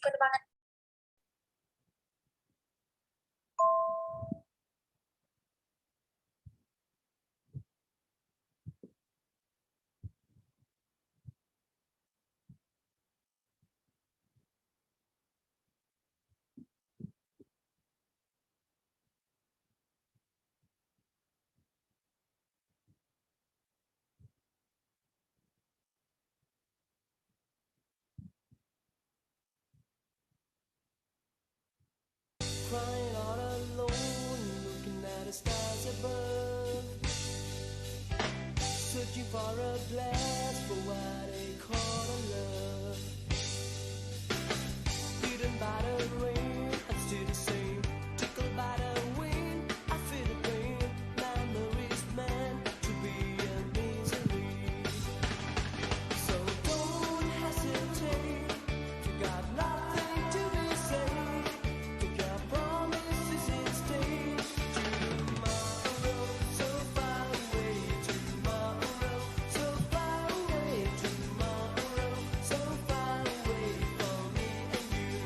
penerbangan. Crying all alone, looking at the stars above, searching for a blast for what they call a love. Beaten by the rain, I'm still the same. Tickled by the wind, I feel the pain. Memories meant to be a misery. So don't hesitate, you got nothing to be said. Take your promises and stay. Tomorrow, so far away. Tomorrow, so far away. Tomorrow, so far away from me and you.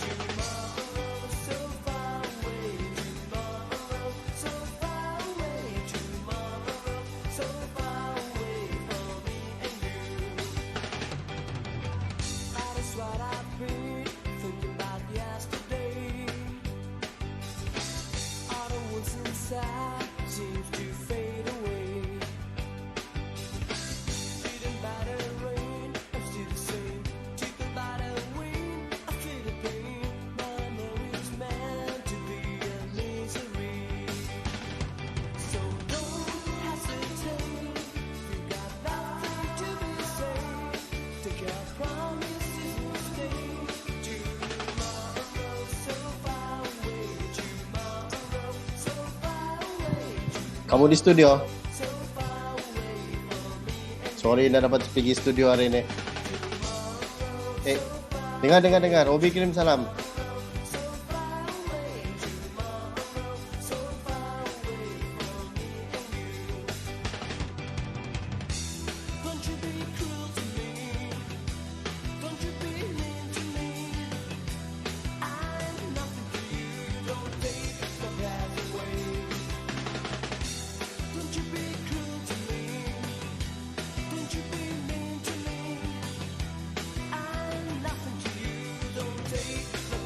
Tomorrow, so far away. Tomorrow, so far away. Tomorrow, so far away from me and you. That is what I've been thinking about yesterday. All the wounds inside seems to fade away. Beaten by the rain, I'm still the same. Tickled by the wind, I feel the pain. Memories meant to be a misery. So don't hesitate, you got nothing to be said. Take your promises and stay. Tomorrow, so far away. Tomorrow, so far away. Kamu di studio? So far away from me and Sorry, nggak dapat pergi studio hari ini. Dengar. Obi kirim salam. so far away. Tomorrow, so far away from me and you. Don't you be cruel to me. Don't you be mean to me. I'm nothing to you. Don't take the breath away. Don't you be cruel to me. Don't you be mean to me. I'm nothing to you. Don't take the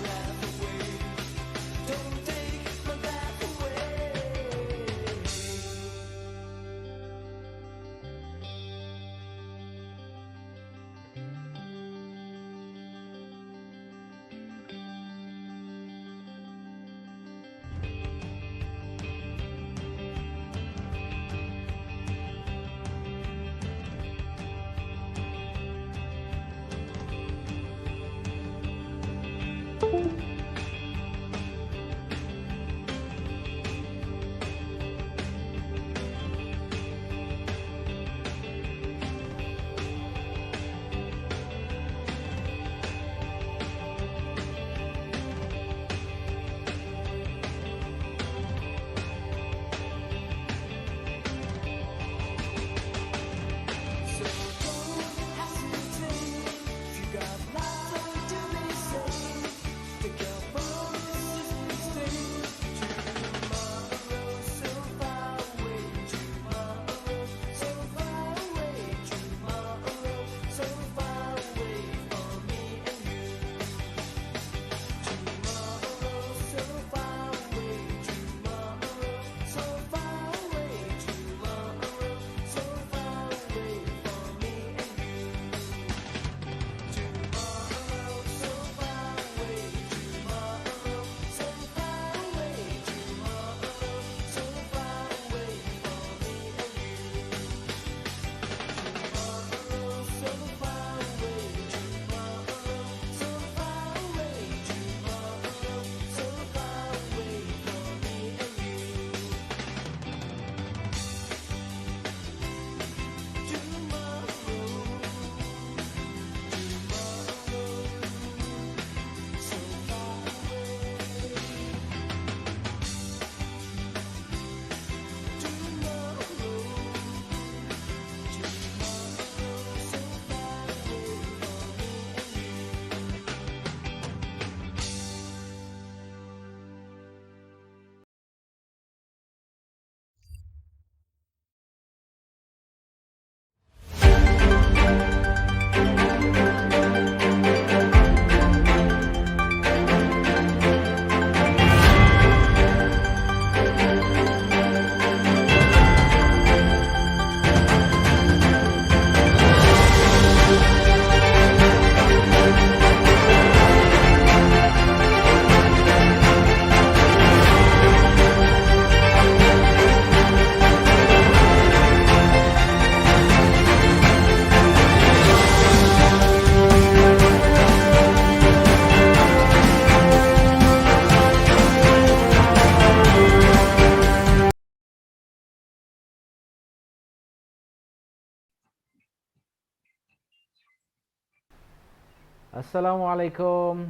Assalamualaikum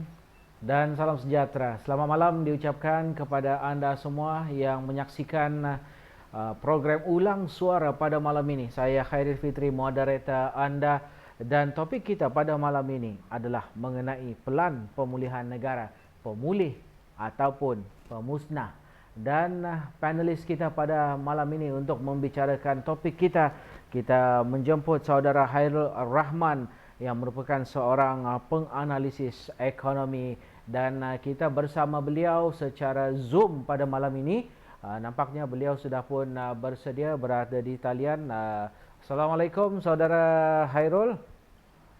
dan salam sejahtera. Selamat malam diucapkan kepada anda semua yang menyaksikan program Ulang Suara pada malam ini. Saya Khairil Fitri, moderator anda, dan topik kita pada malam ini adalah mengenai pelan pemulihan negara, pemulih ataupun pemusnah. Dan panelis kita pada malam ini untuk membicarakan topik kita menjemput saudara Hairul Rahman yang merupakan seorang penganalisis ekonomi, dan kita bersama beliau secara Zoom pada malam ini. Nampaknya beliau sudah pun bersedia berada di talian. Assalamualaikum saudara Hairul.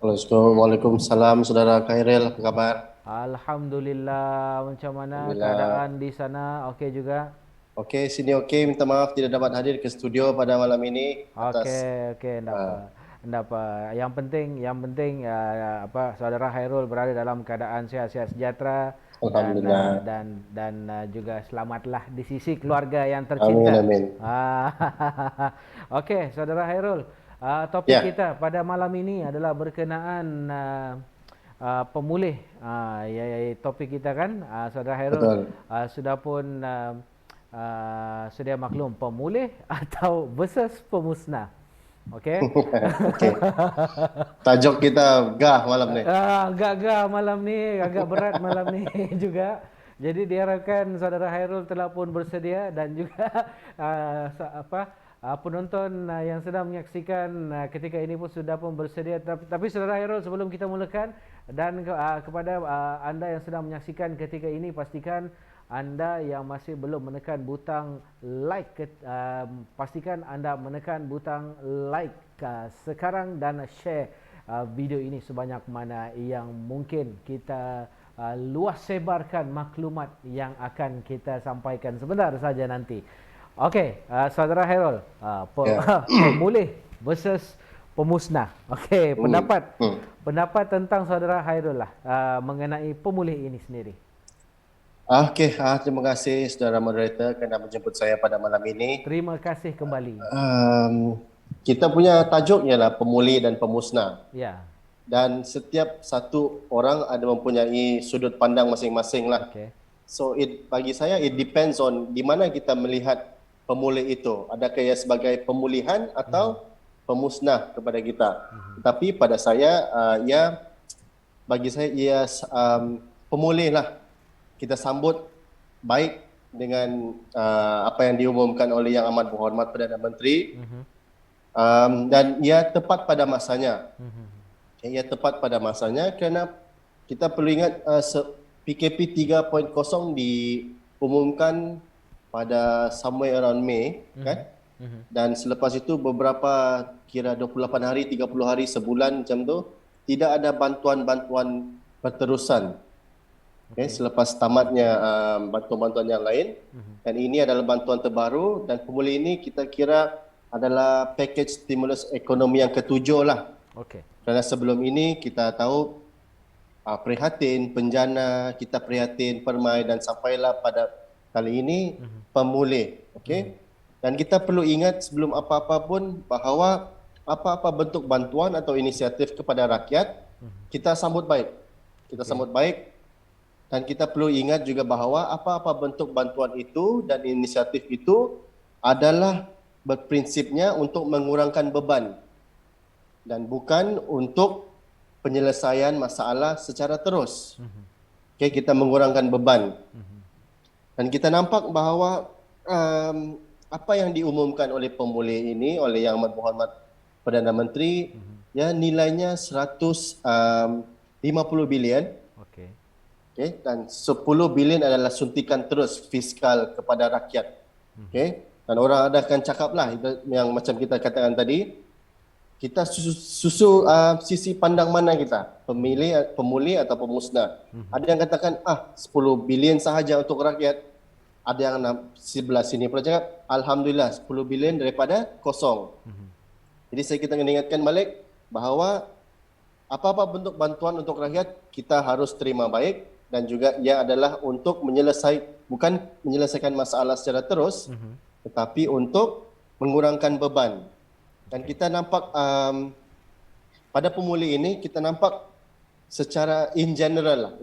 Waalaikumsalam saudara Khairil, apa kabar? Alhamdulillah. Macam mana Alhamdulillah. keadaan di sana? Okey juga? Okey, sini okey. Minta maaf tidak dapat hadir ke studio pada malam ini atas Okey, endak apa. Endak apa. Yang penting saudara Hairul berada dalam keadaan sihat-sihat sejahtera Alhamdulillah. dan juga selamatlah di sisi keluarga yang tercinta. Amin. Okey, saudara Hairul. Topik Ya. kita pada malam ini adalah berkenaan pemulih. Topik kita kan, saudara Hairul, Betul. sudah pun sedia maklum, pemulih atau versus pemusnah. Okey. Okey. Tajuk kita gah malam ni. Agak malam ni, agak berat malam ni juga. Jadi diharapkan saudara Hairul telah pun bersedia, dan juga penonton yang sedang menyaksikan ketika ini pun sudah pun bersedia. Tapi saudara Hairul, sebelum kita mulakan, dan kepada anda yang sedang menyaksikan ketika ini, pastikan anda yang masih belum menekan butang like, pastikan anda menekan butang like sekarang dan share video ini sebanyak mana yang mungkin. Kita luas sebarkan maklumat yang akan kita sampaikan sebentar saja nanti. Okey, saudara Hairul, pemulih versus pemusnah. Okey, pendapat tentang saudara Hairul lah mengenai pemulih ini sendiri. Okey, terima kasih saudara moderator kerana menjemput saya pada malam ini. Terima kasih kembali. Kita punya tajuk ialah pemulih dan pemusnah. Ya. Dan setiap satu orang ada mempunyai sudut pandang masing-masing lah. Okey. So bagi saya it depends on di mana kita melihat pemulih itu. Adakah ia sebagai pemulihan atau pemusnah kepada kita. Tetapi pada saya bagi saya ia pemulih lah. Kita sambut baik dengan apa yang diumumkan oleh Yang Amat Berhormat Perdana Menteri, dan ia tepat pada masanya. Ia tepat pada masanya kerana kita perlu ingat PKP 3.0 diumumkan pada somewhere around May, kan? Dan selepas itu beberapa kira 28 hari, 30 hari, sebulan macam tu, tidak ada bantuan-bantuan berterusan. Okay, selepas tamatnya bantuan-bantuan yang lain, dan ini adalah bantuan terbaru, dan pemulih ini kita kira adalah package stimulus ekonomi yang ketujuh lah. Okey. Kerana sebelum ini kita tahu prihatin penjana, kita prihatin permai, dan sampailah pada kali ini pemulih. Okey. Dan kita perlu ingat sebelum apa-apa pun bahawa apa-apa bentuk bantuan atau inisiatif kepada rakyat kita sambut baik. Kita sambut baik. Dan kita perlu ingat juga bahawa apa-apa bentuk bantuan itu dan inisiatif itu adalah berprinsipnya untuk mengurangkan beban dan bukan untuk penyelesaian masalah secara terus. Okay, kita mengurangkan beban. Dan kita nampak bahawa apa yang diumumkan oleh pemulih ini, oleh Yang Amat Berhormat Perdana Menteri, ya nilainya 150 bilion. Okay, dan 10 bilion adalah suntikan terus fiskal kepada rakyat. Okay, dan orang akan cakaplah yang macam kita katakan tadi, kita sisi pandang mana kita, pemulih atau pemusnah. Ada yang katakan 10 bilion sahaja untuk rakyat. Ada yang sebelah sini pula cakap alhamdulillah 10 bilion daripada kosong. Jadi kita kena ingatkan balik bahawa apa-apa bentuk bantuan untuk rakyat kita harus terima baik, dan juga ia adalah untuk bukan menyelesaikan masalah secara terus, tetapi untuk mengurangkan beban. Dan kita nampak pada pemulih ini, kita nampak secara in general,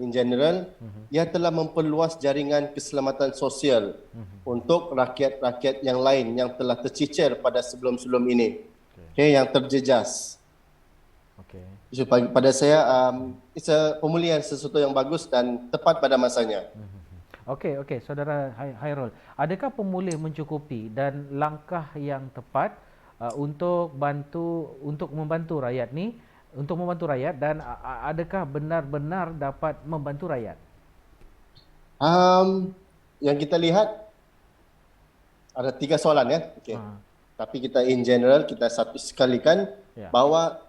ia telah memperluas jaringan keselamatan sosial untuk rakyat-rakyat yang lain yang telah tercicir pada sebelum-sebelum ini, yang terjejas. Okey. So, pada saya, pemulihan sesuatu yang bagus dan tepat pada masanya. Okey, saudara Hairul. Adakah pemulih mencukupi dan langkah yang tepat untuk membantu rakyat ni, untuk membantu rakyat, dan adakah benar-benar dapat membantu rakyat? Yang kita lihat ada 3 soalan ya. Okey. Ha. Tapi kita in general kita satu sekalikan Ya. bahawa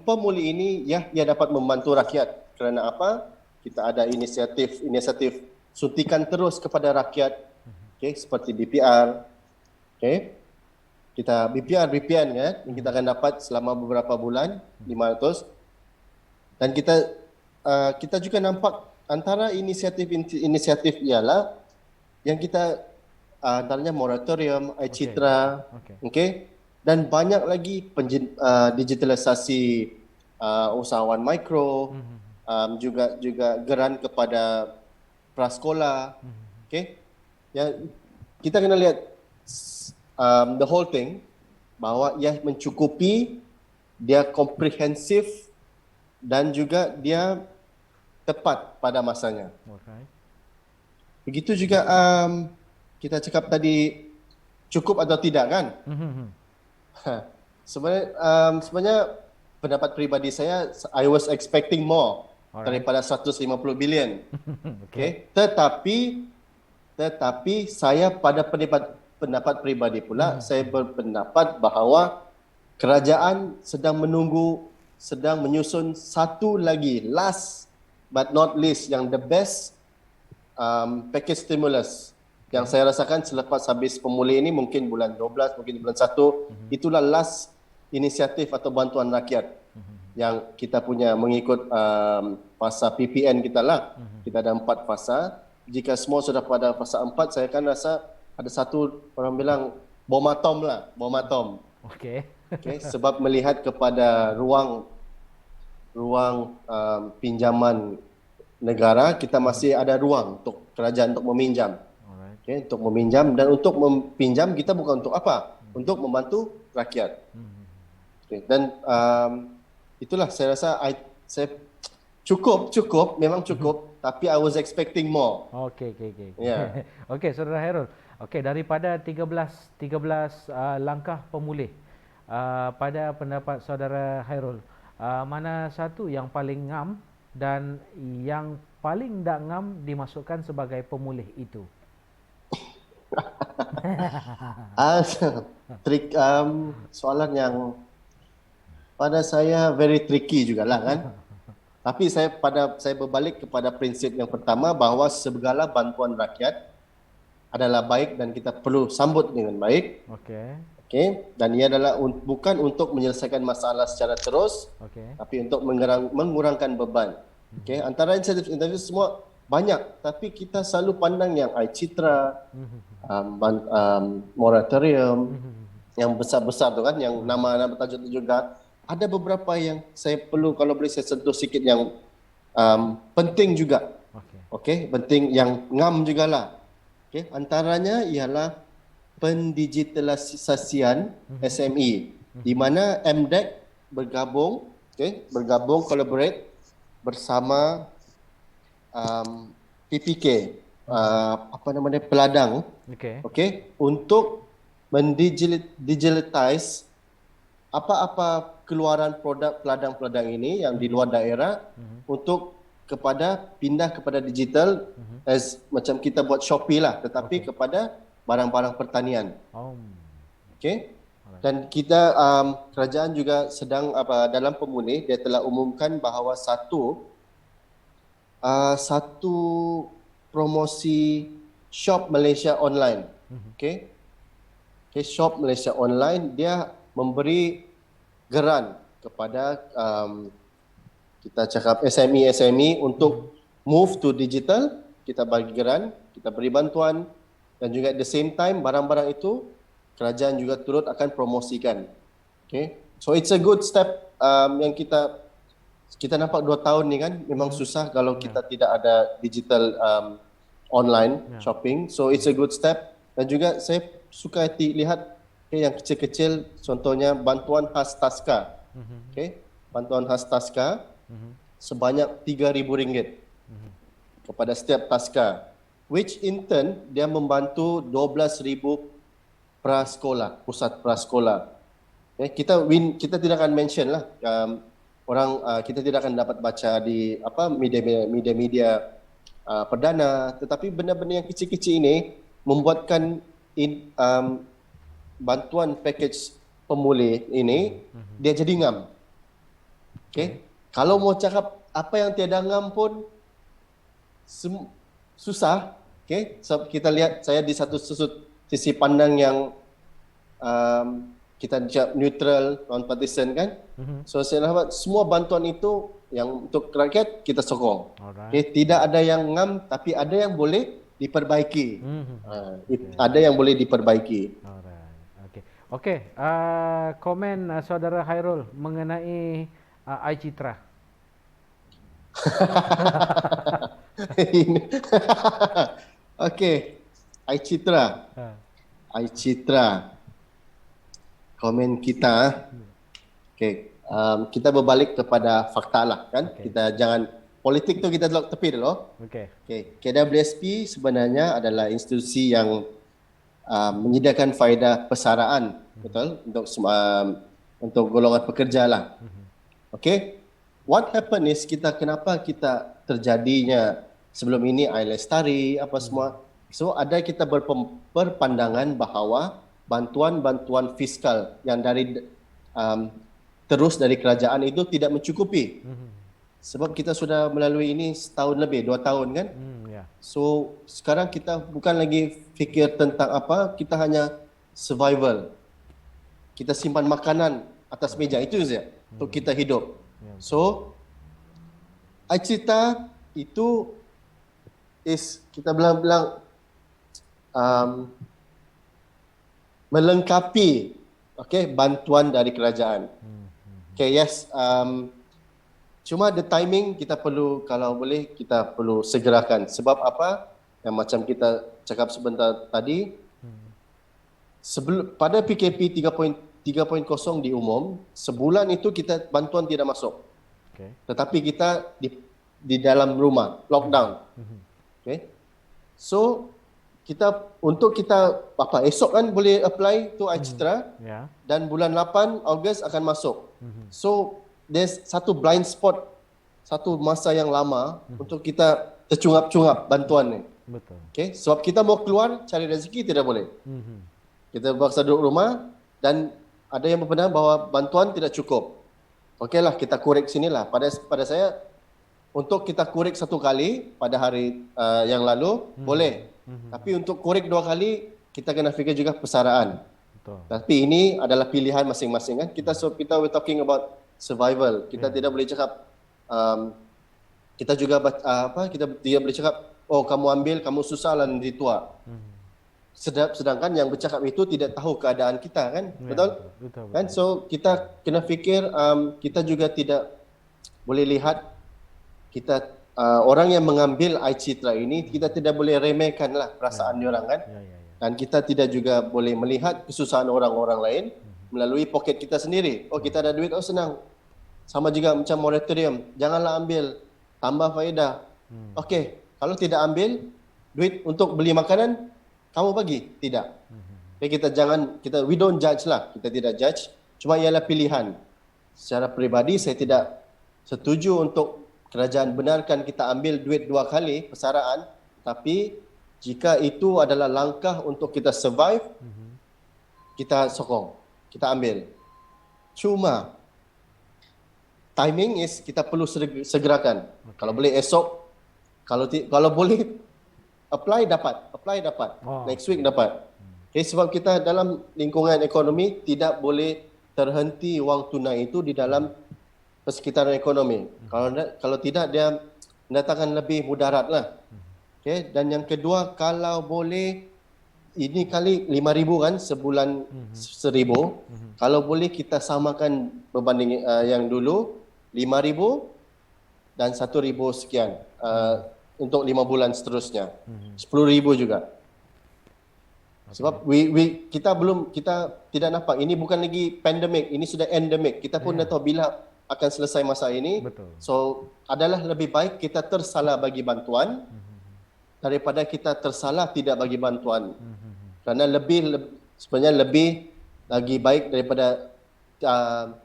pemulih ini ia dapat membantu rakyat. Kerana apa? Kita ada inisiatif suntikan terus kepada rakyat. Okey, seperti BPR. Okey. Kita BPN ya, yang kita akan dapat selama beberapa bulan 500. Dan kita juga nampak antara inisiatif ialah yang kita antaranya moratorium, iCitra, okey, dan banyak lagi digitalisasi usahawan mikro, juga geran kepada prasekolah, okey. Yang kita kena lihat the whole thing, bahawa ia mencukupi, dia komprehensif dan juga dia tepat pada masanya. Alright. Begitu juga kita cakap tadi cukup atau tidak kan? Sebenarnya pendapat peribadi saya, I was expecting more daripada 150 bilion. Okay. Tetapi saya pada pendapat peribadi pula, saya berpendapat bahawa kerajaan sedang menyusun satu lagi, last but not least, yang the best package stimulus yang saya rasakan selepas habis pemulih ini, mungkin bulan 12, mungkin bulan 1, itulah last inisiatif atau bantuan rakyat yang kita punya mengikut fasa PPN kita lah. Kita ada 4 fasa. Jika semua sudah pada fasa 4, saya akan rasa ada satu, orang bilang bom atom lah, bom atom. Okey. Okay, sebab melihat kepada ruang pinjaman negara, kita masih ada ruang untuk kerajaan untuk meminjam. Okay, untuk meminjam, dan untuk meminjam kita bukan untuk apa? Untuk membantu rakyat. Okay, dan itulah saya rasa saya cukup, memang cukup, tapi I was expecting more. Okey. Ya. Okey, saudara Hairul. Okey, daripada 13 langkah pemulih, pada pendapat saudara Hairul, mana satu yang paling ngam dan yang paling tak ngam dimasukkan sebagai pemulih itu? Soalan yang pada saya very tricky jugalah kan. Tapi saya berbalik kepada prinsip yang pertama, bahawa segala bantuan rakyat adalah baik dan kita perlu sambut dengan baik. Okey. Dan ia adalah bukan untuk menyelesaikan masalah secara terus, tapi untuk mengurangkan beban. Okey. Antara inisiatif semua banyak, tapi kita selalu pandang yang iCitra, moratorium, yang besar-besar tu kan, yang nama-nama tajuk juga. Ada beberapa yang saya perlu, kalau boleh saya sentuh sikit, yang penting juga. Okey, penting, yang ngam jugalah. Okey, antaranya ialah pendigitalisasian SME, di mana MDEC bergabung, collaborate bersama PPK, peladang, untuk mendigitalize apa-apa keluaran produk peladang-peladang ini yang di luar daerah, untuk pindah kepada digital, macam kita buat Shopee lah, tetapi kepada barang-barang pertanian. Okey. Dan kita kerajaan juga sedang dalam pemulih, dia telah umumkan bahawa satu promosi Shop Malaysia Online. Okey. Shop Malaysia Online, dia memberi geran kepada kita cakap SME untuk move to digital. Kita bagi geran, kita beri bantuan, dan juga at the same time barang-barang itu kerajaan juga turut akan promosikan. Okay, so it's a good step yang kita kita nampak 2 tahun ni kan memang susah kalau kita tidak ada digital online shopping. So it's a good step. Dan juga saya suka lihat yang kecil-kecil, contohnya bantuan khas Taska. Okay, bantuan khas Taska sebanyak RM3,000 kepada setiap Taska, which in turn dia membantu 12,000 prasekolah, pusat prasekolah. Kita tidak akan mention lah kita tidak akan dapat baca di media perdana, tetapi benda-benda yang kecil-kecil ini membuatkan bantuan package pemulih ini dia jadi ngam. Okay? Kalau mau cakap apa yang tiada ngam pun susah. Okay? So, kita lihat saya di satu sisi pandang yang kita cakap neutral, non-partisan kan. So saya dapat semua bantuan itu yang untuk rakyat kita sokong. Okay? Tidak ada yang ngam, tapi ada yang boleh diperbaiki. Ada yang boleh diperbaiki. Okey. Komen saudara Khairul mengenai iCitra. Okey, iCitra. iCitra. Komen kita. Okey, kita berbalik kepada fakta lah kan. Kita jangan politik tu kita letak tepi dulu. Okey, KWSP sebenarnya adalah institusi yang menyediakan faedah persaraan, betul, untuk golongan pekerja lah. Okey, what happen is kenapa kita terjadinya sebelum ini Lestari apa semua. So ada kita berpandangan bahawa bantuan-bantuan fiskal yang terus dari kerajaan itu tidak mencukupi. Sebab kita sudah melalui ini setahun lebih, 2 tahun kan. So sekarang kita bukan lagi fikir tentang apa, kita hanya survival. Kita simpan makanan atas meja, itu saja untuk kita hidup. So iCitra itu kita bilang melengkapi bantuan dari kerajaan. Yes, cuma the timing kita perlu, kalau boleh kita perlu segerakan. Sebab apa? Yang macam kita cakap sebentar tadi, pada PKP 3.0 diumum, sebulan itu kita bantuan tidak masuk. Tetapi kita di dalam rumah, lockdown. So untuk kita esok kan boleh apply tu iCitra, dan bulan 8 Ogos akan masuk. So there's satu blind spot, satu masa yang lama untuk kita tercungap-cungap bantuan ni. Betul. Okay, sebab kita mau keluar cari rezeki tidak boleh. Kita terpaksa duduk rumah dan ada yang berpendapat bahawa bantuan tidak cukup. Okeylah, kita korek sinilah. Pada saya, untuk kita korek satu kali pada hari yang lalu boleh. Tapi untuk korek 2 kali kita kena fikir juga persaraan. Betul. Tapi ini adalah pilihan masing-masing kan. Kita we're talking about survival. Kita tidak boleh cakap kita juga kita tidak boleh cakap kamu ambil, kamu susah lah nanti tua. Sedangkan yang bercakap itu tidak tahu keadaan kita kan. Betul? Kan, so kita kena fikir, kita juga tidak boleh lihat kita orang yang mengambil iCitra ini, kita tidak boleh remehkan lah perasaan diorang kan. Dan kita tidak juga boleh melihat kesusahan orang-orang lain melalui poket kita sendiri. Kita ada duit, senang. Sama juga macam moratorium, janganlah ambil, tambah faedah. Okey, kalau tidak ambil duit untuk beli makanan, kamu bagi? Tidak. We don't judge lah, kita tidak judge. Cuma ialah pilihan. Secara peribadi saya tidak setuju untuk kerajaan benarkan kita ambil duit 2 kali persaraan, tapi jika itu adalah langkah untuk kita survive, kita sokong, kita ambil. Cuma timing kita perlu segerakan. Kalau boleh esok, kalau boleh apply dapat. Next week dapat. Sebab kita dalam lingkungan ekonomi tidak boleh terhenti wang tunai itu di dalam persekitaran ekonomi. Kalau tidak, dia mendatangkan lebih mudarat lah. Dan yang kedua, kalau boleh, ini kali 5,000 kan, sebulan 1,000. Kalau boleh kita samakan berbanding yang dulu, 5,000 dan 1,000 sekian untuk 5 bulan seterusnya. 10,000 juga. Sebab kita tidak nampak, ini bukan lagi pandemik, ini sudah endemik. Kita pun dah tahu bila akan selesai masa ini. Betul. So adalah lebih baik kita tersalah bagi bantuan daripada kita tersalah tidak bagi bantuan. Kerana sebenarnya lebih lagi baik daripada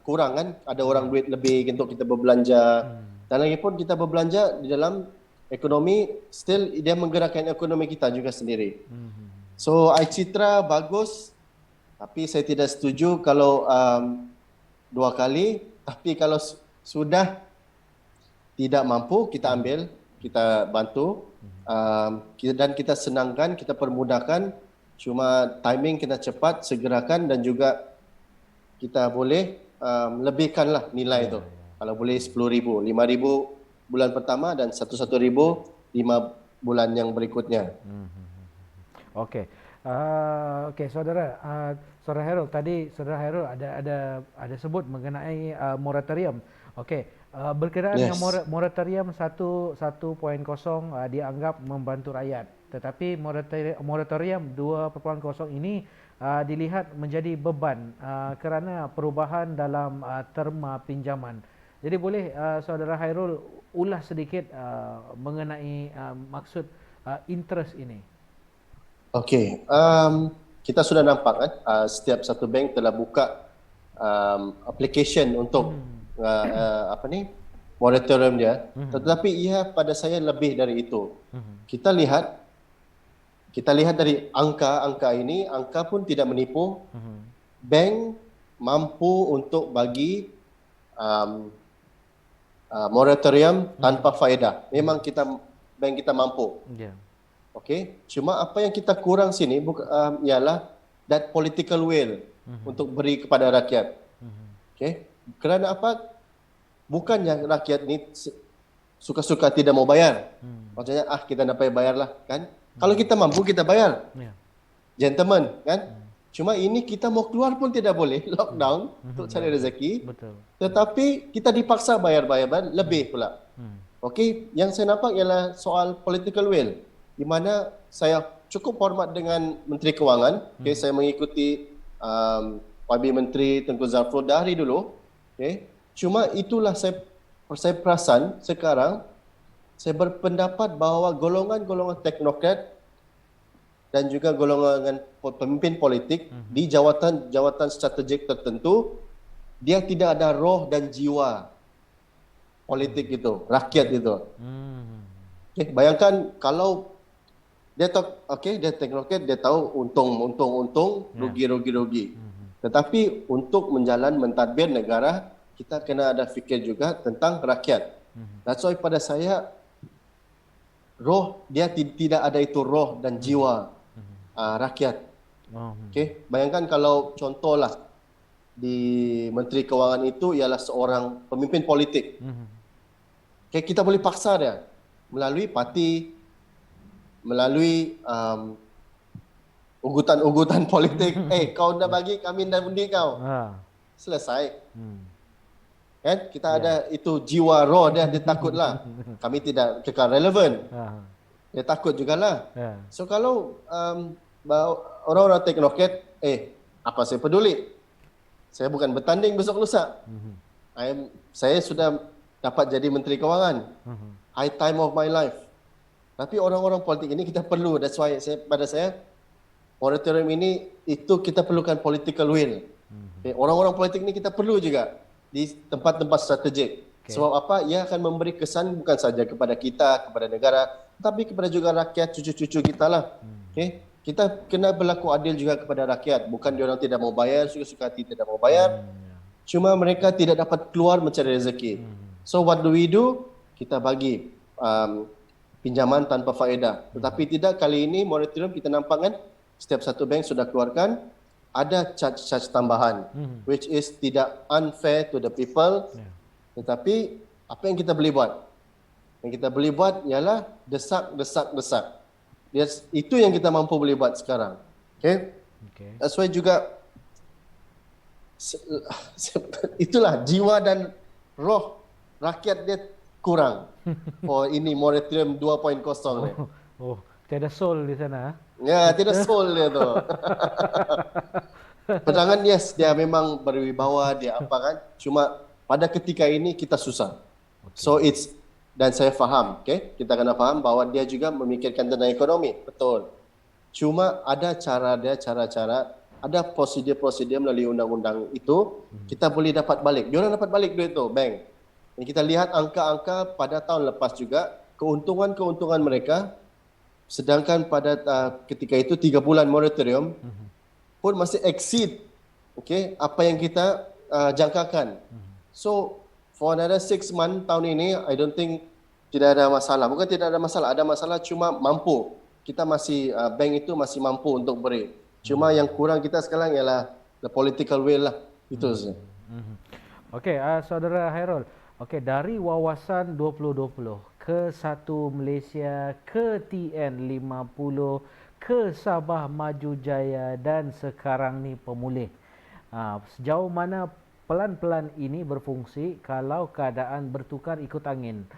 kurang kan, ada orang duit lebih untuk kita berbelanja. Dan lagi pun kita berbelanja di dalam ekonomi, still dia menggerakkan ekonomi kita juga sendiri. So iCitra bagus, tapi saya tidak setuju kalau 2 kali. Tapi kalau sudah tidak mampu, kita ambil, kita bantu, dan kita senangkan, kita permudahkan. Cuma timing kita cepat, segerakan, dan juga kita boleh lebihkanlah nilai itu. Kalau boleh 10,000, 5,000 bulan pertama dan 1,000 5 bulan yang berikutnya. Okey. Okey, saudara Hairul, tadi saudara Hairul ada sebut mengenai moratorium. Okey, berkenaan dengan moratorium 1.0 dianggap membantu rakyat. Tetapi moratorium 2.0 ini dilihat menjadi beban kerana perubahan dalam terma pinjaman. Jadi boleh saudara Hairul ulas sedikit mengenai maksud interest ini. Okey, kita sudah nampak kan, setiap satu bank telah buka application untuk moratorium dia. Tetapi ia pada saya lebih dari itu. Kita lihat dari angka ini, angka pun tidak menipu. Bank mampu untuk bagi moratorium tanpa faedah. Memang bank kita mampu. Okey, cuma apa yang kita kurang sini ialah that political will untuk beri kepada rakyat. Okey, kerana apa? Bukannya rakyat ni suka-suka tidak mau bayar. Maksudnya kita nak bayarlah kan? Kalau kita mampu kita bayar. Gentlemen kan? Cuma ini kita mau keluar pun tidak boleh, lockdown untuk cari rezeki. Betul. Tetapi kita dipaksa bayar lebih pula. Okey, yang saya nampak ialah soal political will, di mana saya cukup hormat dengan Menteri Kewangan. Okay, saya mengikuti YB Menteri Tengku Zafrul dari dulu. Okay. Cuma itulah saya perasan sekarang, saya berpendapat bahawa golongan-golongan teknokrat dan juga golongan pemimpin politik di jawatan strategik tertentu, dia tidak ada roh dan jiwa politik itu, rakyat itu. Okay, bayangkan kalau dia teknokrat, dia tahu untung, rugi. Tetapi untuk mentadbir negara, kita kena ada fikir juga tentang rakyat. That's why pada saya, dia tidak ada itu roh dan jiwa rakyat. Okay, bayangkan kalau contohlah di Menteri Kewangan itu ialah seorang pemimpin politik. Okay, kita boleh paksa dia melalui parti, melalui ugutan politik. Kau dah bagi, kami dah undi kau. Selesai. Kan? Kita ada itu jiwa roh dia takutlah. Kami tidak kekal relevan. Dia takut jugalah. So kalau orang-orang teknokrat, apa saya peduli? Saya bukan bertanding besok lusa. Saya sudah dapat jadi Menteri Kewangan. High time of my life. Tapi orang-orang politik ini kita perlu. That's why pada saya moratorium ini itu kita perlukan political will. Orang-orang politik ini kita perlu juga di tempat-tempat strategik. Sebab apa? Ia akan memberi kesan bukan saja kepada kita, kepada negara, tapi kepada juga rakyat, cucu-cucu kita lah. Okay? Kita kena berlaku adil juga kepada rakyat. Bukan diorang tidak mau bayar, suka-suka hati tidak mau bayar. Cuma mereka tidak dapat keluar mencari rezeki. So what do? Kita bagi pinjaman tanpa faedah. Tetapi tidak, kali ini moratorium kita nampak kan, setiap satu bank sudah keluarkan ada charge tambahan, which is tidak unfair to the people. Tetapi apa yang kita boleh buat? Yang kita boleh buat ialah desak. Itu yang kita mampu boleh buat sekarang. Okay? That's why juga itulah jiwa dan roh rakyat dia kurang for ini moratorium 2.0 ni. Oh, tiada soul di sana. Ya, tidak soul dia tu. Pedangan yes, dia memang berwibawa, dia apa kan. Cuma pada ketika ini kita susah. So dan saya faham, okay? Kita kena faham bahawa dia juga memikirkan tentang ekonomi, betul. Cuma ada cara-cara, ada prosedur-prosedur melalui undang-undang itu, kita boleh dapat balik. Diorang dapat balik duit tu, bank. Dan kita lihat angka-angka pada tahun lepas juga, keuntungan-keuntungan mereka, sedangkan pada ketika itu 3 bulan moratorium, pun masih exceed apa yang kita jangkakan. So for another 6 months tahun ini, I don't think tidak ada masalah. Bukan tidak ada masalah, ada masalah cuma mampu. Kita masih bank itu masih mampu untuk beri. Cuma yang kurang kita sekarang ialah the political will lah. Itu saja. Okey, Saudara Hairul. Okey, dari Wawasan 2020 ke Satu Malaysia, ke TN50, ke Sabah Maju Jaya dan sekarang ni Pemulih. Sejauh mana pelan-pelan ini berfungsi kalau keadaan bertukar ikut angin?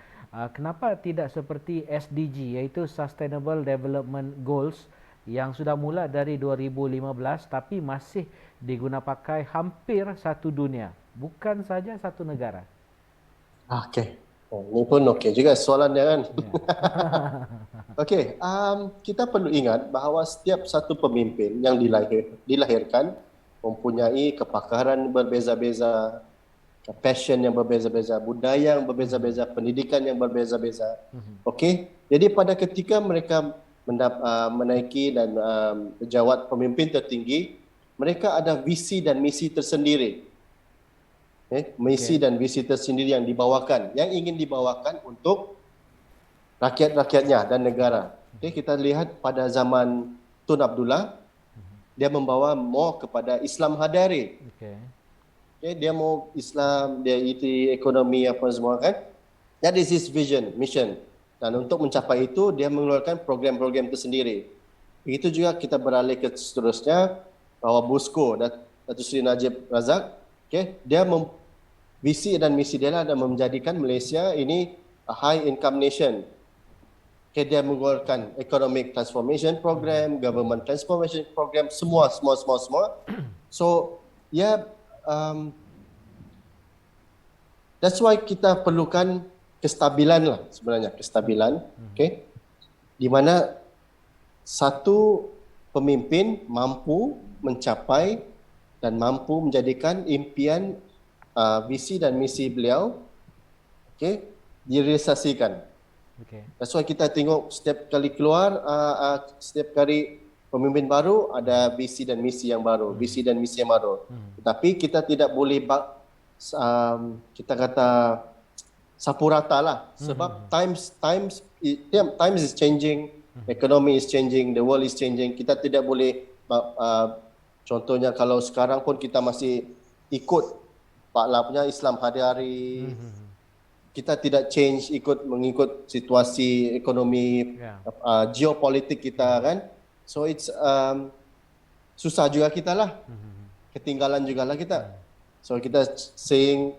Kenapa tidak seperti SDG iaitu Sustainable Development Goals yang sudah mula dari 2015 tapi masih diguna pakai hampir satu dunia, bukan saja satu negara? Okey. Ini pun okey juga soalan dia kan. Okey, kita perlu ingat bahawa setiap satu pemimpin yang dilahirkan mempunyai kepakaran berbeza-beza, passion yang berbeza-beza, budaya yang berbeza-beza, pendidikan yang berbeza-beza. Okey, jadi pada ketika mereka menaiki dan menjawat pemimpin tertinggi, mereka ada visi dan misi tersendiri. Misi dan visi tersendiri yang dibawakan, yang ingin dibawakan untuk rakyat-rakyatnya dan negara. Kita lihat pada zaman Tun Abdullah, dia membawa more kepada Islam hadari. Dia mau Islam, dia itu ekonomi apa semua kan. That is his vision, mission. Dan untuk mencapai itu, dia mengeluarkan program-program tersendiri. Begitu juga kita beralih ke seterusnya, bahawa Busko, Datuk Seri Najib Razak, dia visi dan misi dia adalah menjadikan Malaysia ini a high income nation. Dia mengeluarkan economic transformation program, government transformation program, semua. So, that's why kita perlukan kestabilan lah sebenarnya, kestabilan. Di mana satu pemimpin mampu mencapai dan mampu menjadikan impian, visi dan misi beliau direalisasikan. That's why kita tengok setiap kali keluar, setiap kali pemimpin baru ada visi dan misi yang baru, visi dan misi yang baru. Tetapi kita tidak boleh kita kata sapu rata lah, sebab times is changing, economy is changing, the world is changing. Kita tidak boleh contohnya kalau sekarang pun kita masih ikut Pak La punya Islam hari-hari. Kita tidak mengikut situasi ekonomi, geopolitik kita kan. So it's susah juga kita lah. Ketinggalan juga lah kita. So kita saying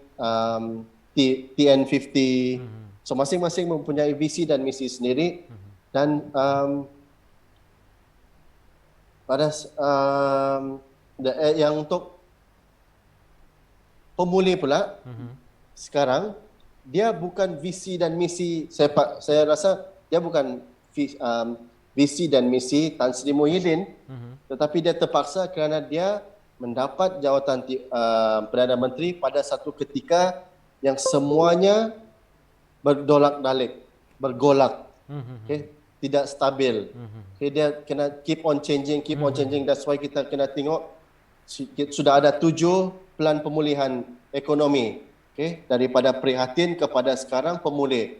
TN50. So masing-masing mempunyai visi dan misi sendiri. Dan pada yang untuk pemulih pula, sekarang dia bukan visi dan misi, saya rasa dia bukan visi dan misi Tan Sri Muhyiddin, tetapi dia terpaksa kerana dia mendapat jawatan Perdana Menteri pada satu ketika yang semuanya bergolak, tidak stabil. Dia kena keep on changing. That's why kita kena tengok sudah ada 7 plan pemulihan ekonomi. Daripada prihatin kepada sekarang pemulih.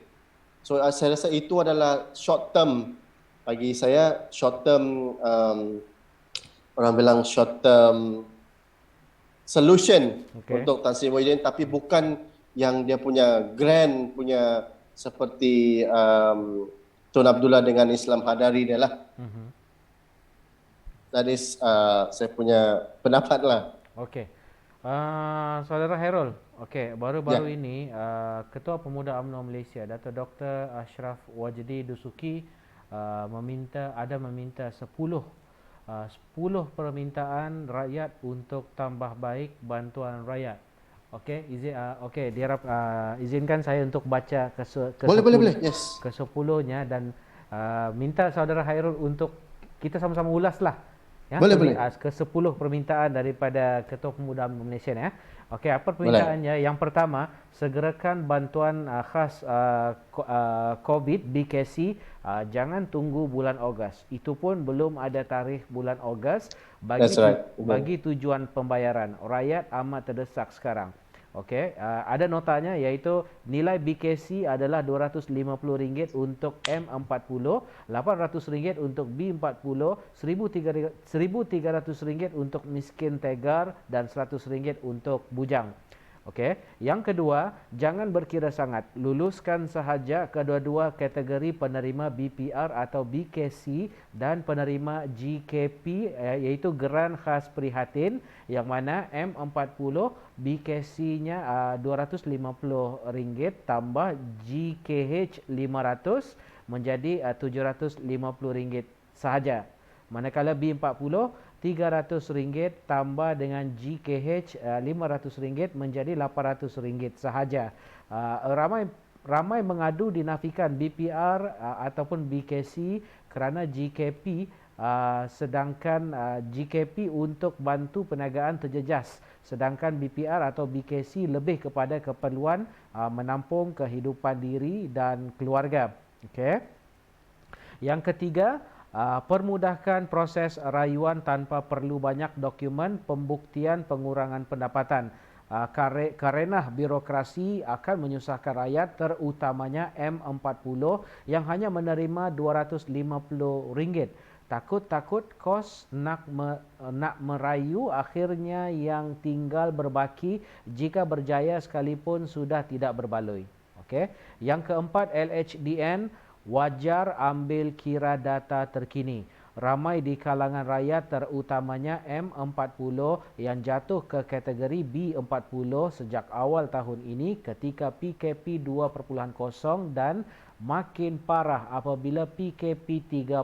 So saya rasa itu adalah short term, bagi saya short term, orang bilang short term solution untuk Tan Sri Muhyiddin, tapi bukan yang dia punya grand punya seperti Tun Abdullah dengan Islam hadari dia lah. That is saya punya pendapat lah. Okey. Saudara Hairul, okey, baru-baru Ya, ini Ketua Pemuda UMNO Malaysia, Dato' Dr. Ashraf Wajdi Dusuki meminta 10 permintaan rakyat untuk tambah baik bantuan rakyat. Okey, diharap izinkan saya untuk baca boleh, boleh, boleh. Yes. ke-10-nya dan minta saudara Hairul untuk kita sama-sama ulaslah ya Boleh, boleh. ke-10 permintaan daripada Ketua Pemuda UMNO Malaysia ya. Okey, apa Boleh. permintaannya? Yang pertama, segerakan bantuan khas COVID BKC, jangan tunggu bulan Ogos. Itu pun belum ada tarikh bulan Ogos That's right. bagi tujuan pembayaran. Rakyat amat terdesak sekarang. Okey, ada notanya iaitu nilai BKC adalah RM250 untuk M40, RM800 untuk B40, RM1,300 untuk miskin tegar dan RM100 untuk bujang. Okey, yang kedua, jangan berkira sangat. Luluskan sahaja kedua-dua kategori penerima BPR atau BKC dan penerima GKP iaitu Geran Khas Prihatin yang mana M40 BKC-nya RM250 tambah GKH 500 menjadi RM750 sahaja. Manakala B40 RM300 tambah dengan GKH RM500 menjadi RM800 sahaja. Ramai mengadu dinafikan BPR ataupun BKC kerana GKP sedangkan GKP untuk bantu perniagaan terjejas, sedangkan BPR atau BKC lebih kepada keperluan menampung kehidupan diri dan keluarga. Okey. Yang ketiga, permudahkan proses rayuan tanpa perlu banyak dokumen pembuktian pengurangan pendapatan. Karenah birokrasi akan menyusahkan rakyat terutamanya M40 yang hanya menerima RM250. Takut-takut kos nak merayu akhirnya yang tinggal berbaki jika berjaya sekalipun sudah tidak berbaloi. Okey. Yang keempat, LHDN wajar ambil kira data terkini. Ramai di kalangan rakyat terutamanya M40 yang jatuh ke kategori B40 sejak awal tahun ini ketika PKP 2.0 dan makin parah apabila PKP 3.0.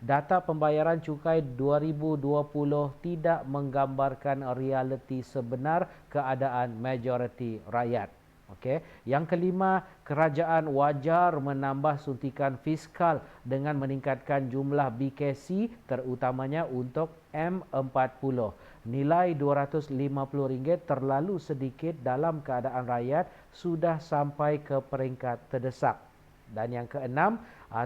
Data pembayaran cukai 2020 tidak menggambarkan realiti sebenar keadaan majoriti rakyat. Okey. Yang kelima, kerajaan wajar menambah suntikan fiskal dengan meningkatkan jumlah BKC terutamanya untuk M40. Nilai RM250 terlalu sedikit dalam keadaan rakyat sudah sampai ke peringkat terdesak. Dan yang keenam,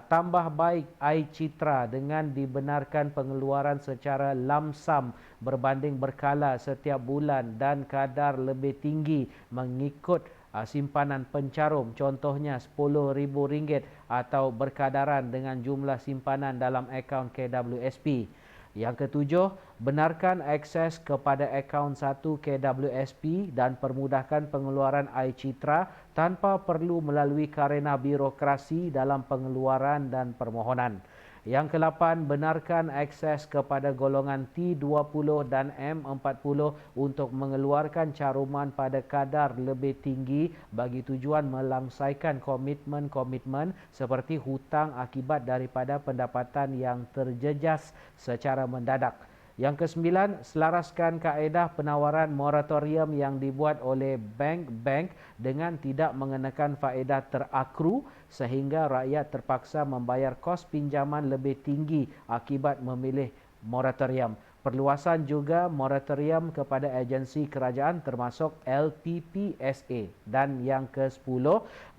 tambah baik citra dengan dibenarkan pengeluaran secara lamsam berbanding berkala setiap bulan dan kadar lebih tinggi mengikut simpanan pencarum, contohnya RM10,000 atau berkadaran dengan jumlah simpanan dalam akaun KWSP. Yang ketujuh, benarkan akses kepada akaun 1 KWSP dan permudahkan pengeluaran citra tanpa perlu melalui karena birokrasi dalam pengeluaran dan permohonan. Yang ke-8, benarkan akses kepada golongan T20 dan M40 untuk mengeluarkan caruman pada kadar lebih tinggi bagi tujuan melangsaikan komitmen-komitmen seperti hutang akibat daripada pendapatan yang terjejas secara mendadak. Yang ke-9, selaraskan kaedah penawaran moratorium yang dibuat oleh bank-bank dengan tidak mengenakan faedah terakru sehingga rakyat terpaksa membayar kos pinjaman lebih tinggi akibat memilih moratorium. Perluasan juga moratorium kepada agensi kerajaan termasuk LPPSA. Dan yang ke-10,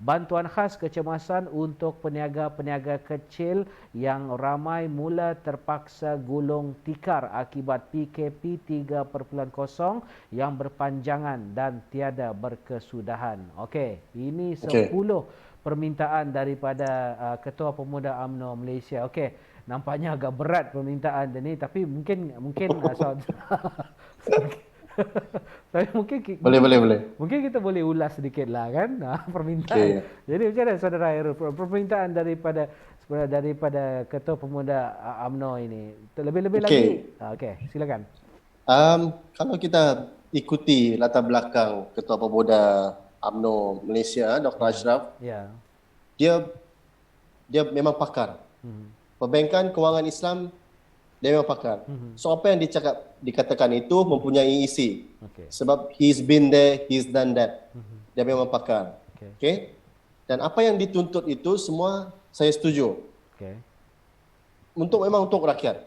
bantuan khas kecemasan untuk peniaga-peniaga kecil yang ramai mula terpaksa gulung tikar akibat PKP 3.0 yang berpanjangan dan tiada berkesudahan. Okey, ini 10 permintaan daripada Ketua Pemuda UMNO Malaysia. Okey. Nampaknya agak berat permintaan ini tapi mungkin tapi mungkin kita boleh ulas sedikitlah kan permintaan. Jadi macam mana saudara Hairul permintaan daripada Ketua Pemuda UMNO ini? Lebih-lebih lagi. Okey, silakan. Kalau kita ikuti latar belakang Ketua Pemuda UMNO Malaysia, Dr. Ashraf, Ya. dia memang pakar. Perbankan kewangan Islam, dia memang pakar. So apa yang dikatakan itu mempunyai isi. Okey. Sebab he's been there, he's done that. Dia memang pakar. Okey. Okay? Dan apa yang dituntut itu semua saya setuju. Okey. Memang untuk rakyat.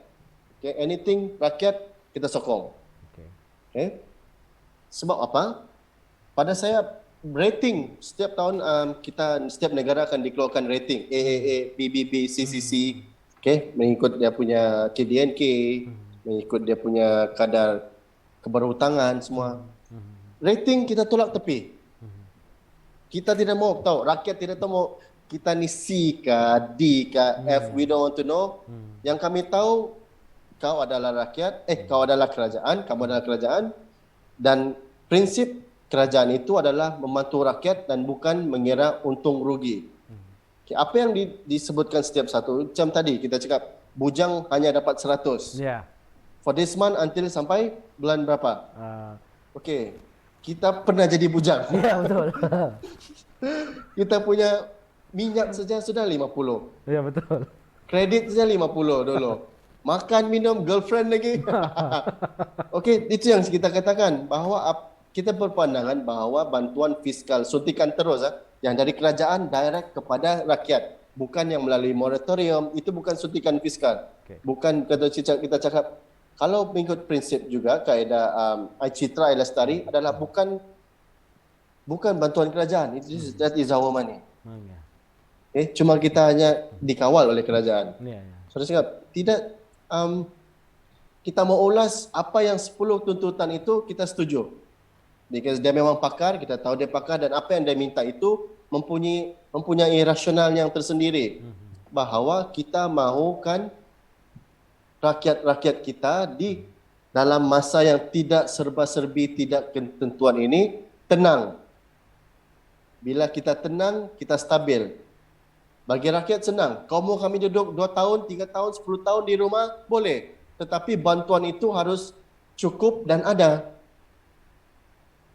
Okay? Anything rakyat kita sokong. Okey. Okay? Sebab apa? Pada saya rating setiap tahun setiap negara akan dikeluarkan rating AAA, PBB, CCC, okay? Mengikut dia punya KDNK, mengikut dia punya kadar keberhutangan semua. Rating kita tolak tepi. Kita tidak mau tahu, rakyat tidak tahu mau kita ni C ke D ke F, we don't want to know. Yang kami tahu kau adalah rakyat, kau adalah kerajaan, kamu adalah kerajaan, dan prinsip kerajaan itu adalah membantu rakyat dan bukan mengira untung rugi. Okay, apa yang disebutkan setiap satu, macam tadi kita cakap bujang hanya dapat 100. Ya. For this month until sampai bulan berapa? Ah, Okey, kita pernah jadi bujang. ya betul. Kita punya minyak saja sudah 50. Ya betul. Kredit saja 50 dulu. Makan, minum, girlfriend lagi. Okey, itu yang kita katakan bahawa kita berpandangan bahawa bantuan fiskal suntikan terus yang dari kerajaan direct kepada rakyat, bukan yang melalui moratorium, itu bukan suntikan fiskal. Okey. Bukan kita cakap kalau mengikut prinsip juga kaedah Citra Lestari adalah bukan bantuan kerajaan. That is our money. Ya. Cuma kita hanya dikawal oleh kerajaan. Ya, ya. Saya cakap tidak kita mau ulas apa yang 10 tuntutan itu kita setuju. Because dia memang pakar, kita tahu dia pakar dan apa yang dia minta itu mempunyai rasional yang tersendiri. Bahawa kita mahukan rakyat-rakyat kita di dalam masa yang tidak serba-serbi, tidak ketentuan ini tenang. Bila kita tenang, kita stabil. Bagi rakyat senang. Kau mau kami duduk 2 tahun, 3 tahun, 10 tahun di rumah, boleh. Tetapi bantuan itu harus cukup dan ada.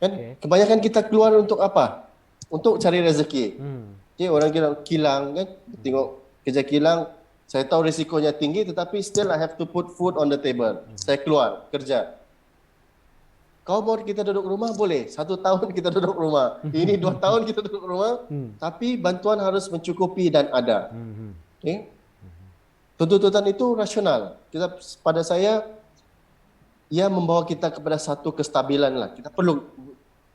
Kan? Okey. Kebanyakan kita keluar untuk apa? Untuk cari rezeki. Okay, orang kilang kan, tengok kerja kilang, saya tahu risikonya tinggi tetapi still I have to put food on the table. Saya keluar kerja. Kau mau kita duduk rumah boleh. 1 tahun kita duduk rumah. Ini 2 tahun kita duduk rumah. Tapi bantuan harus mencukupi dan ada. Okay? Tuntutan itu rasional. Pada saya, ia membawa kita kepada satu kestabilan lah. Kita perlu,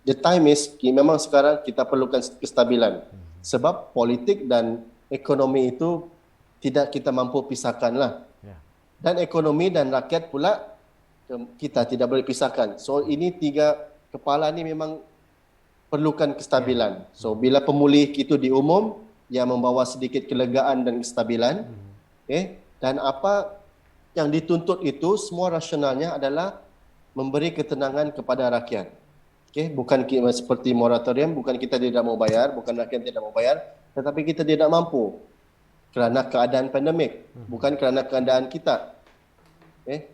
the time is, memang sekarang kita perlukan kestabilan. Sebab politik dan ekonomi itu tidak kita mampu pisahkan lah. Ya. Dan ekonomi dan rakyat pula kita tidak boleh pisahkan. So ini 3 kepala ni memang perlukan kestabilan. So bila pemulih itu diumum, ia membawa sedikit kelegaan dan kestabilan. Okay? Dan apa yang dituntut itu semua rasionalnya adalah memberi ketenangan kepada rakyat. Okay? Bukan seperti moratorium, bukan kita tidak mau bayar, bukan rakyat tidak mau bayar, tetapi kita tidak mampu kerana keadaan pandemik, bukan kerana keadaan kita. Okay?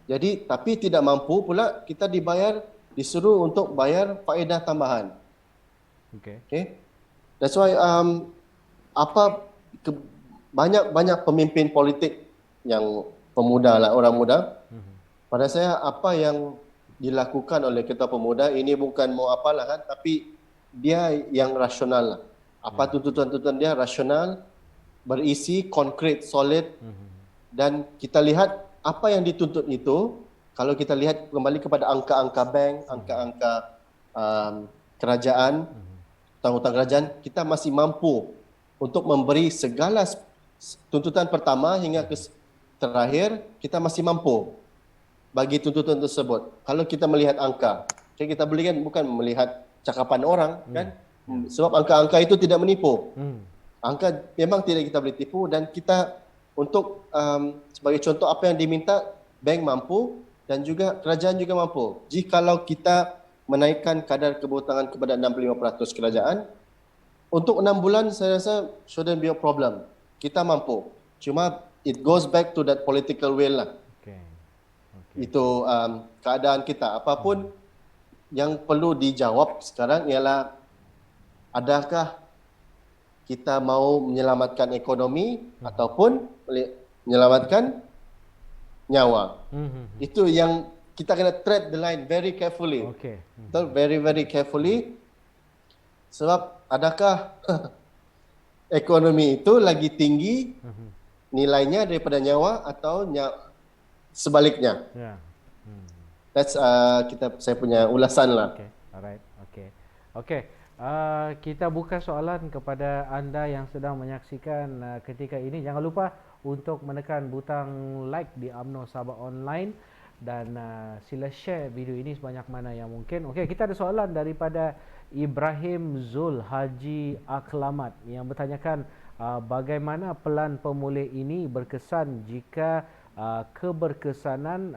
Jadi tapi tidak mampu pula kita disuruh untuk bayar faedah tambahan. Okay? That's why banyak pemimpin politik yang pemuda lah, orang muda. Pada saya apa yang dilakukan oleh Ketua Pemuda ini bukan mau apalah kan, tapi dia yang rasional lah. Apa tuntutan-tuntutan dia rasional, berisi, konkret, solid, dan kita lihat apa yang dituntut itu, kalau kita lihat kembali kepada angka-angka bank, angka-angka kerajaan, hutang-hutang kerajaan, kita masih mampu untuk memberi segala tuntutan pertama hingga ke terakhir, kita masih mampu bagi tuntutan tersebut. Kalau kita melihat angka, kita boleh kan bukan melihat cakapan orang kan, sebab angka-angka itu tidak menipu. Angka memang tidak kita boleh tipu dan kita untuk sebagai contoh apa yang diminta, bank mampu dan juga kerajaan juga mampu. Jikalau kita menaikkan kadar keberhutangan kepada 65% kerajaan, untuk 6 bulan saya rasa shouldn't be a problem. Kita mampu. Cuma it goes back to that political will lah. Itu keadaan kita. Apapun yang perlu dijawab sekarang ialah adakah kita mau menyelamatkan ekonomi ataupun menyelamatkan nyawa. Itu yang kita kena tread the line very carefully. Okey. Betul, very very carefully. Sebab adakah ekonomi itu lagi tinggi nilainya daripada nyawa atau sebaliknya. Ya. That's saya punya ulasan lah. Okey. Alright. Okey. Okey. Kita buka soalan kepada anda yang sedang menyaksikan ketika ini. Jangan lupa untuk menekan butang like di UMNO Sabah Online dan sila share video ini sebanyak mana yang mungkin. Okey, kita ada soalan daripada Ibrahim Zul Haji Aklamat yang bertanyakan bagaimana pelan pemulih ini berkesan jika keberkesanan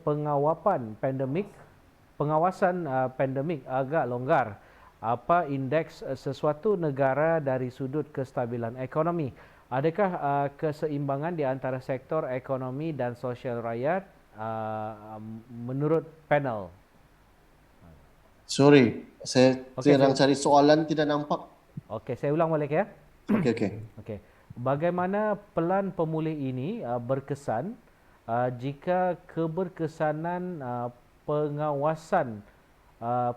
pengawasan pandemik agak longgar. Apa indeks sesuatu negara dari sudut kestabilan ekonomi? Adakah keseimbangan di antara sektor ekonomi dan sosial rakyat menurut panel? Sorry, saya sedang cari soalan tidak nampak. Okey, saya ulang balik ya. Okey. Bagaimana pelan pemulih ini berkesan jika keberkesanan pengawasan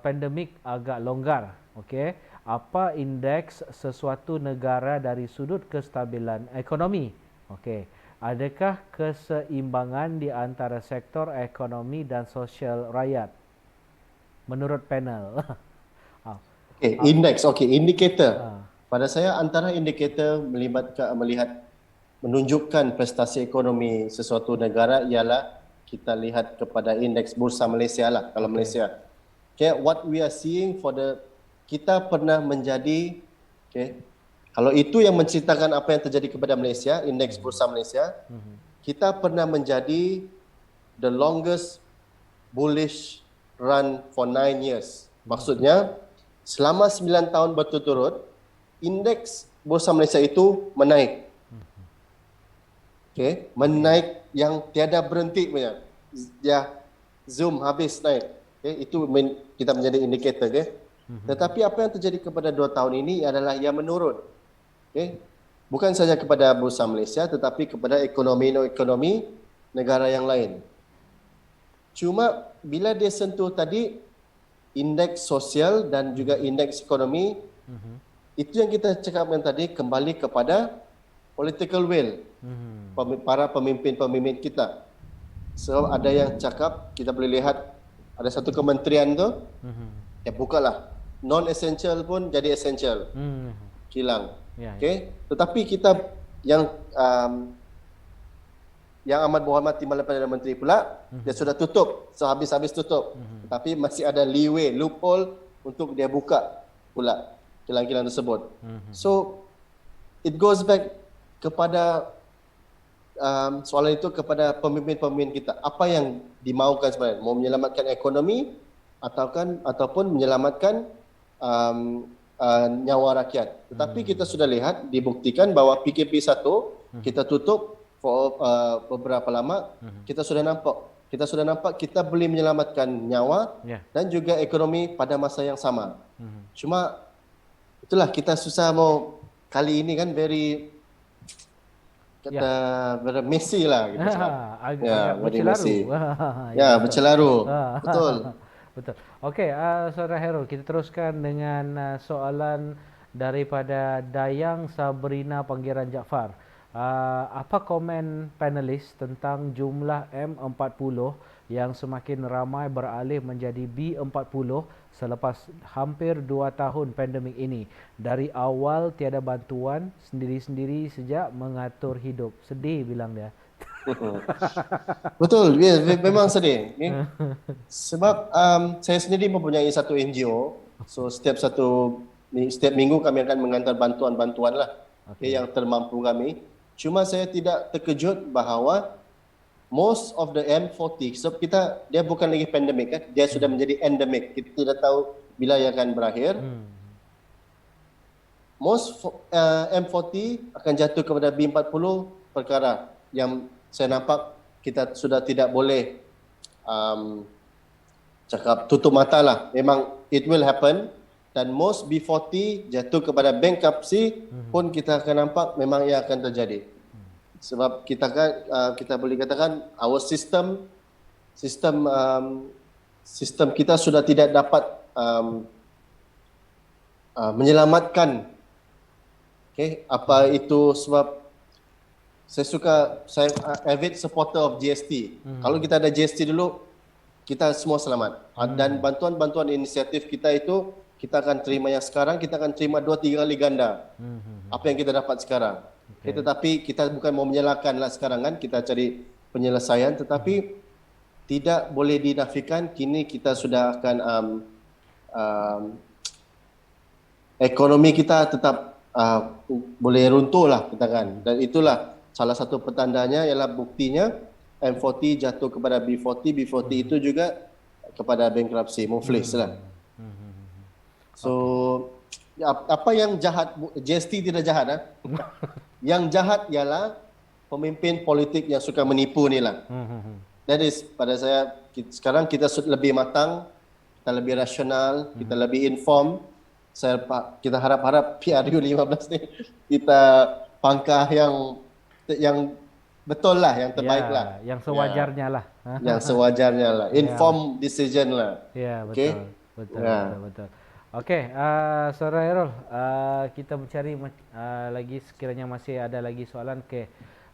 pandemik agak longgar? Okey, apa indeks sesuatu negara dari sudut kestabilan ekonomi? Okey, adakah keseimbangan di antara sektor ekonomi dan sosial rakyat menurut panel? Indeks, indikator. Pada saya antara indikator menunjukkan prestasi ekonomi sesuatu negara ialah kita lihat kepada indeks Bursa Malaysia lah kalau Malaysia. What we are seeing kita pernah menjadi kalau itu yang menceritakan apa yang terjadi kepada Malaysia, indeks Bursa Malaysia, kita pernah menjadi the longest bullish run for 9 years. Maksudnya selama 9 tahun berturut-turut indeks Bursa Malaysia itu menaik. Menaik yang tiada berhenti punya. Zoom habis naik. Itu kita menjadi indikator. Tetapi apa yang terjadi kepada 2 tahun ini adalah yang menurun. Bukan saja kepada Bursa Malaysia tetapi kepada ekonomi negara yang lain. Cuma bila dia sentuh tadi indeks sosial dan juga indeks ekonomi, itu yang kita cakapkan tadi kembali kepada political will para pemimpin-pemimpin kita. So ada yang cakap, kita boleh lihat ada satu kementerian tu bukalah non-essential pun jadi essential, kilang. Tetapi kita yang amat berhormat Timbalan Perdana Menteri pula dia sudah tutup, sehabis-habis tutup. Tetapi masih ada leeway, loophole untuk dia buka pula kilang-kilang tersebut. So it goes back kepada soalan itu kepada pemimpin-pemimpin kita. Apa yang dimaukan sebenarnya? Mau menyelamatkan ekonomi ataupun menyelamatkan nyawa rakyat. Tetapi kita sudah lihat dibuktikan bahawa PKP 1 kita tutup for beberapa lama, kita sudah nampak kita boleh menyelamatkan nyawa dan juga ekonomi pada masa yang sama. Cuma itulah kita susah mau kali ini kan very messy lah kita cakap. Very messy. Bercelaru. Betul. Betul. Okey, Saudara Hairul, kita teruskan dengan soalan daripada Dayang Sabrina Panggiran Jaafar. Apa komen panelis tentang jumlah M40 yang semakin ramai beralih menjadi B40 selepas hampir 2 tahun pandemik ini? Dari awal tiada bantuan, sendiri-sendiri sejak mengatur hidup. Sedih bilang dia. Betul, memang sedih. Sebab saya sendiri mempunyai satu NGO. So setiap minggu kami akan mengantar bantuan-bantuan lah yang termampu kami. Cuma saya tidak terkejut bahawa most of the M40, so dia bukan lagi pandemik kan, dia sudah menjadi endemic. Kita tidak tahu bila ia akan berakhir. Most M40 akan jatuh kepada B40 perkara yang saya nampak kita sudah tidak boleh cakap tutup mata lah. Memang it will happen, dan most B40 jatuh kepada bankruptcy pun kita akan nampak memang ia akan terjadi. Sebab kita kan kita boleh katakan our sistem kita sudah tidak dapat menyelamatkan. Apa itu sebab saya avid supporter of GST. Kalau kita ada GST dulu, kita semua selamat. Dan bantuan-bantuan inisiatif kita itu kita akan terima yang sekarang, kita akan terima 2-3 kali ganda apa yang kita dapat sekarang. Tetapi kita bukan mau menyalahkan lah sekarang kan, kita cari penyelesaian, tetapi tidak boleh dinafikan kini kita sudah akan ekonomi kita tetap boleh runtuh lah katakan. Dan itulah salah satu petandanya, ialah buktinya M40 jatuh kepada B40, B40 itu juga kepada bankruptcy, muflis lah. So apa yang jahat, GST tidak jahat Yang jahat ialah pemimpin politik yang suka menipu ni lah. That is, pada saya sekarang kita lebih matang, kita lebih rasional, kita lebih inform. Kita harap-harap PRU 15 ni kita pangkah yang betul lah, yang terbaik lah. Yang sewajarnya lah. Yang sewajarnya lah. Inform decision lah. Ya, betul. Betul. Okey, Saudara Hairul, kita mencari lagi sekiranya masih ada lagi soalan. Okey.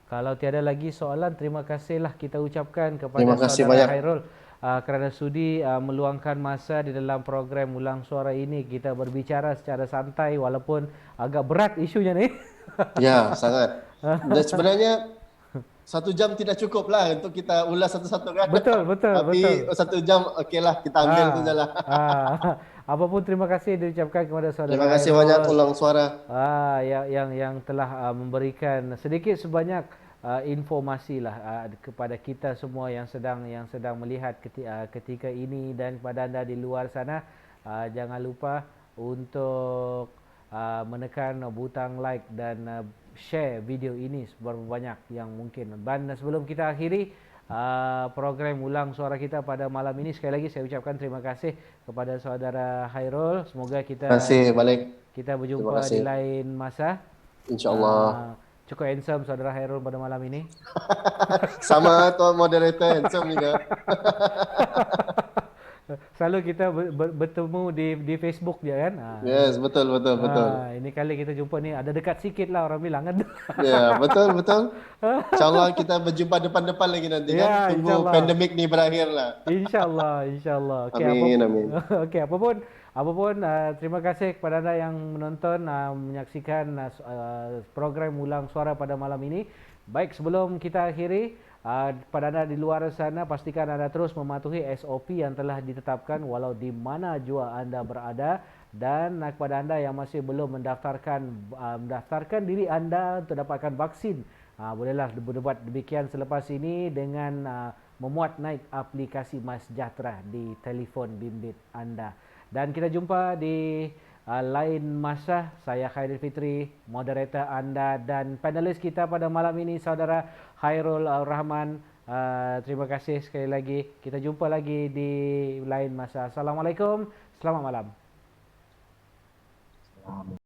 Kalau tiada lagi soalan, terima kasihlah kita ucapkan kepada Saudara Hairul kerana sudi meluangkan masa di dalam program Ulang Suara ini. Kita berbicara secara santai walaupun agak berat isunya ni. Ya, sangat. Dan sebenarnya 1 jam tidak cukup lah untuk kita ulas satu-satu kan. Betul. Tapi 1 jam okeylah, kita ambil tu je lah. Apapun terima kasih diucapkan kepada saudara. Terima kasih banyak Ulang Suara. Yang telah memberikan sedikit sebanyak informasi lah kepada kita semua yang sedang melihat ketika ini, dan kepada anda di luar sana, jangan lupa untuk menekan butang like dan share video ini seberapa banyak yang mungkin. Dan sebelum kita akhiri program Ulang Suara kita pada malam ini, sekali lagi saya ucapkan terima kasih kepada saudara Hairul. Semoga kita berjumpa di lain masa. InsyaAllah. Cukup handsome saudara Hairul pada malam ini. Sama tuan moderator handsome juga. Selalu kita bertemu di Facebook dia kan. Yes, betul. Ini kali kita jumpa ni ada dekat sikit lah, orang bilang kan. Ya, betul. InsyaAllah kita berjumpa depan-depan lagi nanti kan. Tunggu pandemik ni berakhir lah. InsyaAllah. Okay, amin. Okey, apapun terima kasih kepada anda yang menonton, menyaksikan program Ulang Suara pada malam ini. Baik, sebelum kita akhiri, pada anda di luar sana, pastikan anda terus mematuhi SOP yang telah ditetapkan walau di mana jua anda berada. Dan kepada anda yang masih belum mendaftarkan diri anda untuk dapatkan vaksin, bolehlah berbuat demikian selepas ini dengan memuat naik aplikasi MySejahtera di telefon bimbit anda. Dan kita jumpa di lain masa. Saya Khairil Fitri, moderator anda, dan panelis kita pada malam ini saudara Hairul Rahman. Terima kasih sekali lagi. Kita jumpa lagi di lain masa. Assalamualaikum. Selamat malam.